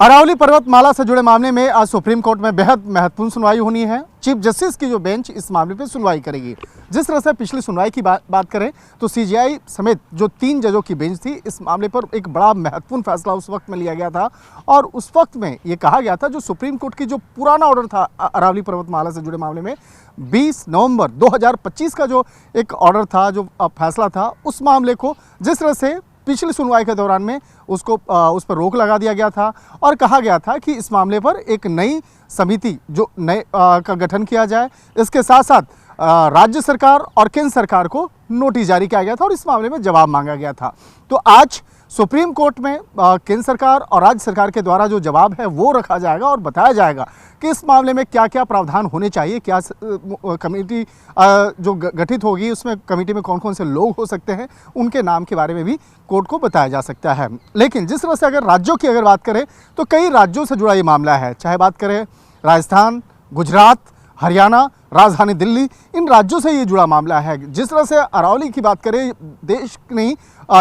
अरावली पर्वतमाला से जुड़े मामले में आज सुप्रीम कोर्ट में बेहद महत्वपूर्ण सुनवाई होनी है। चीफ जस्टिस की जो बेंच इस मामले पर सुनवाई करेगी। जिस तरह से पिछली सुनवाई की बात करें तो सीजेआई समेत जो 3 जजों की बेंच थी, इस मामले पर एक बड़ा महत्वपूर्ण फैसला उस वक्त में लिया गया था और उस वक्त में ये कहा गया था जो सुप्रीम कोर्ट की जो पुराना ऑर्डर था अरावली पर्वतमाला से जुड़े मामले में 20 नवंबर 2025 का जो एक ऑर्डर था, जो फैसला था, उस मामले को जिस तरह से पिछली सुनवाई के दौरान में उस पर रोक लगा दिया गया था और कहा गया था कि इस मामले पर एक नई समिति जो नए का गठन किया जाए। इसके साथ साथ राज्य सरकार और केंद्र सरकार को नोटिस जारी किया गया था और इस मामले में जवाब मांगा गया था। तो आज सुप्रीम कोर्ट में केंद्र सरकार और राज्य सरकार के द्वारा जो जवाब है वो रखा जाएगा और बताया जाएगा कि इस मामले में क्या क्या प्रावधान होने चाहिए, क्या कमेटी जो गठित होगी उसमें कमेटी में कौन कौन से लोग हो सकते हैं, उनके नाम के बारे में भी कोर्ट को बताया जा सकता है। लेकिन जिस तरह से अगर राज्यों की अगर बात करें तो कई राज्यों से जुड़ा ये मामला है, चाहे बात करें राजस्थान, गुजरात, हरियाणा, राजधानी दिल्ली, इन राज्यों से ये जुड़ा मामला है। जिस तरह से अरावली की बात करें,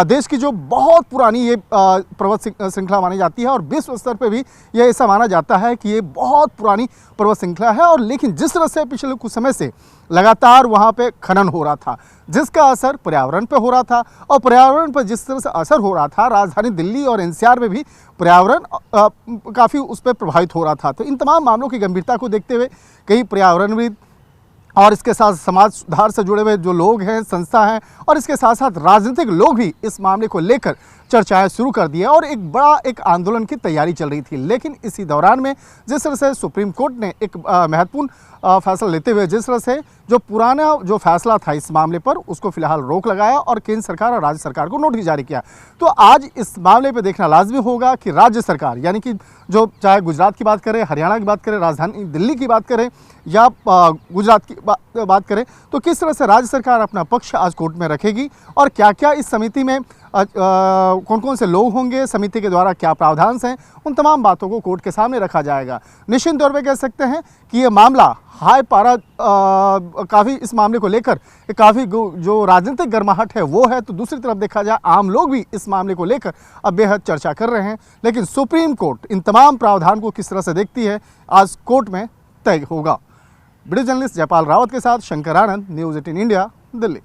देश की जो बहुत पुरानी ये पर्वत श्रृंखला मानी जाती है और विश्व स्तर पे भी ये ऐसा माना जाता है कि ये बहुत पुरानी पर्वत श्रृंखला है। और लेकिन जिस तरह से पिछले कुछ समय से लगातार वहाँ पे खनन हो रहा था, जिसका असर पर्यावरण पे हो रहा था और पर्यावरण पर जिस तरह से असर हो रहा था, राजधानी दिल्ली और एनसीआर में भी पर्यावरण काफ़ी उस पर प्रभावित हो रहा था। तो इन तमाम मामलों की गंभीरता को देखते हुए कई पर्यावरणविद और इसके साथ समाज सुधार से जुड़े हुए जो लोग हैं, संस्था हैं और इसके साथ साथ राजनीतिक लोग भी इस मामले को लेकर चर्चाएं शुरू कर दी है और एक बड़ा आंदोलन की तैयारी चल रही थी। लेकिन इसी दौरान में जिस तरह से सुप्रीम कोर्ट ने एक महत्वपूर्ण फैसला लेते हुए जिस तरह से जो पुराना जो फैसला था इस मामले पर उसको फिलहाल रोक लगाया और केंद्र सरकार और राज्य सरकार को नोटिस जारी किया। तो आज इस मामले पर देखना लाजमी होगा कि राज्य सरकार यानी कि जो चाहे गुजरात की बात करें, हरियाणा की बात करें, राजधानी दिल्ली की बात करें या गुजरात की बात करें, तो किस तरह से राज्य सरकार अपना पक्ष आज कोर्ट में रखेगी और क्या क्या इस समिति में कौन कौन से लोग होंगे, समिति के द्वारा क्या प्रावधान हैं, उन तमाम बातों को कोर्ट के सामने रखा जाएगा। निश्चित तौर पे कह सकते हैं कि ये मामला हाई पारा काफ़ी इस मामले को लेकर काफ़ी जो राजनीतिक गर्माहट है वो है, तो दूसरी तरफ देखा जाए आम लोग भी इस मामले को लेकर अब बेहद चर्चा कर रहे हैं। लेकिन सुप्रीम कोर्ट इन तमाम प्रावधान को किस तरह से देखती है आज कोर्ट में तय होगा। वीडियो जर्नलिस्ट जयपाल रावत के साथ शंकर आनंद, न्यूज़ 18 इंडिया, दिल्ली।